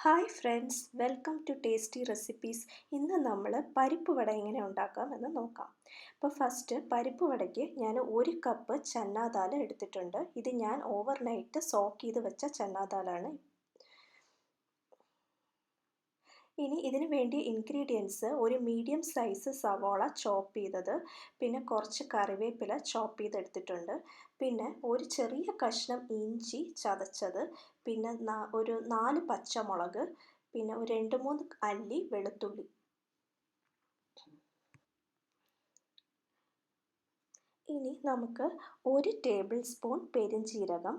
Hi friends, welcome to tasty recipes. ഇന്ന് നമ്മൾ പരിപ്പ് വട എങ്ങനെ ഉണ്ടാക്കാമെന്ന് നോക്കാം. അപ്പോൾ ഫസ്റ്റ് പരിപ്പ് വടയ്ക്ക് ഞാൻ 1 കപ്പ് ചന്നാ ദാൽ എടുത്തിട്ടുണ്ട്. ഇത് ഞാൻ ഓവർനൈറ്റ് സോക്ക് ചെയ്ത് വെച്ച ചന്നാ ദാലാണ്. ഇനി ഇതിന് വേണ്ടി ഇൻഗ്രീഡിയൻസ്: ഒരു മീഡിയം സൈസ് സവോള ചോപ്പ് ചെയ്തത്, പിന്നെ കുറച്ച് കറിവേപ്പില ചോപ്പ് ചെയ്തെടുത്തിട്ടുണ്ട്, പിന്നെ ഒരു ചെറിയ കഷ്ണം ഇഞ്ചി ചതച്ചത്, പിന്നെ ഒരു 4 പച്ചമുളക്, പിന്നെ ഒരു 2-3 അല്ലി വെളുത്തുള്ളി. ഇനി നമുക്ക് 1 ടേബിൾ സ്പൂൺ പെരുംജീരകം,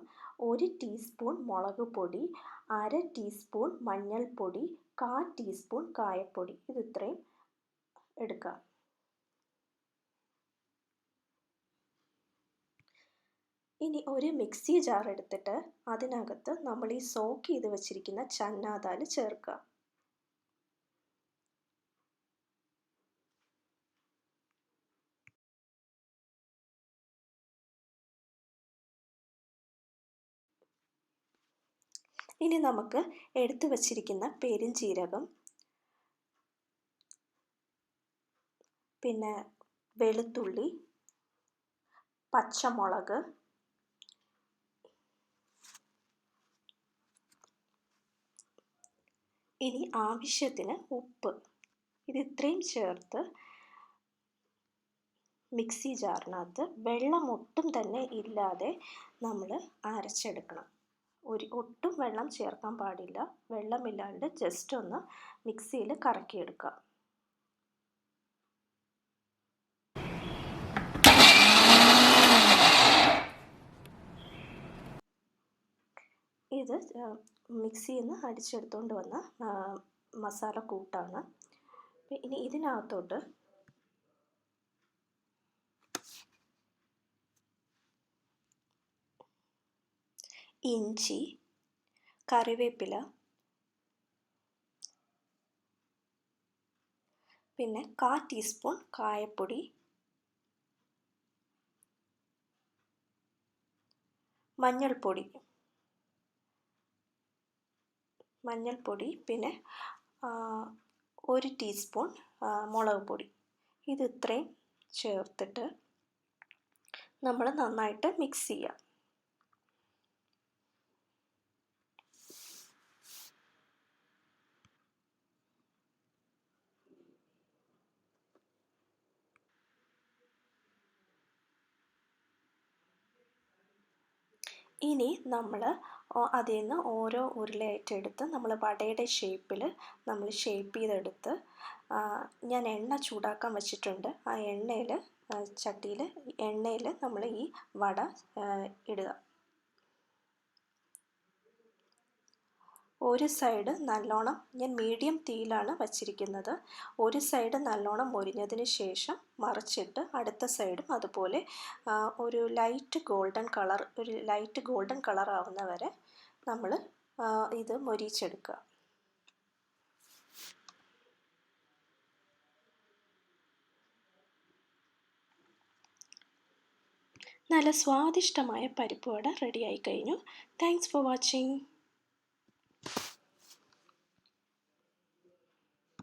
1 ടീസ്പൂൺ മുളക് പൊടി, 1/2 ടീസ്പൂൺ മഞ്ഞൾപ്പൊടി, 1/4 ടീസ്പൂൺ കായപ്പൊടി, ഇത് ഇത്രയും എടുക്കാം. ഇനി ഒരു മിക്സി ജാർ എടുത്തിട്ട് അതിനകത്ത് നമ്മൾ ഈ സോക്ക് ചെയ്ത് വെച്ചിരിക്കുന്ന ചന്നാ ദാൽ ചേർക്കുക. ഇനി നമുക്ക് എടുത്തു വച്ചിരിക്കുന്ന പെരുംജീരകം, പിന്നെ വെളുത്തുള്ളി, പച്ചമുളക്, ഇനി ആവശ്യത്തിന് ഉപ്പ്, ഇത് ഇത്രയും ചേർത്ത് മിക്സി ജാറിനകത്ത് വെള്ളം ഒട്ടും തന്നെ ഇല്ലാതെ നമ്മൾ അരച്ചെടുക്കണം. ഒട്ടും വെള്ളം ചേർക്കാൻ പാടില്ല. വെള്ളമില്ലാണ്ട് ജസ്റ്റ് ഒന്ന് മിക്സിയിൽ കറക്കിയെടുക്കുക. ഇത് മിക്സിയിൽ നിന്ന് അടിച്ചെടുത്തുകൊണ്ട് വന്ന മസാല കൂട്ടാണ്. ഇനി ഇതിനകത്തോട്ട് ഇഞ്ചി, കറിവേപ്പില, പിന്നെ 1/4 ടീസ്പൂൺ കായപ്പൊടി, മഞ്ഞൾപ്പൊടി, പിന്നെ 1 ടീസ്പൂൺ മുളക് പൊടി, ഇത് ഇത്രയും ചേർത്തിട്ട് നമ്മൾ നന്നായിട്ട് മിക്സ് ചെയ്യുക. ഇനി നമ്മൾ അതിൽ നിന്ന് ഓരോ ഉരുളയായിട്ടെടുത്ത് നമ്മൾ വടയുടെ ഷേപ്പിൽ നമ്മൾ ഷേപ്പ് ചെയ്തെടുത്ത് ഞാൻ എണ്ണ ചൂടാക്കാൻ വെച്ചിട്ടുണ്ട്. ആ ചട്ടിയിൽ എണ്ണയിൽ നമ്മൾ ഈ വട ഇടുക. ഒരു സൈഡ് നല്ലോണം, ഞാൻ മീഡിയം തീയിലാണ് വച്ചിരിക്കുന്നത്, ഒരു സൈഡ് നല്ലോണം മൊരിഞ്ഞതിന് ശേഷം മറിച്ചിട്ട് അടുത്ത സൈഡും അതുപോലെ ഒരു ലൈറ്റ് ഗോൾഡൻ കളർ ആവുന്ന വരെ നമ്മൾ ഇത് മൊരിച്ചെടുക്കുക. നല്ല സ്വാദിഷ്ടമായ പരിപ്പ് വട റെഡിയായി കഴിഞ്ഞു. Thanks for watching.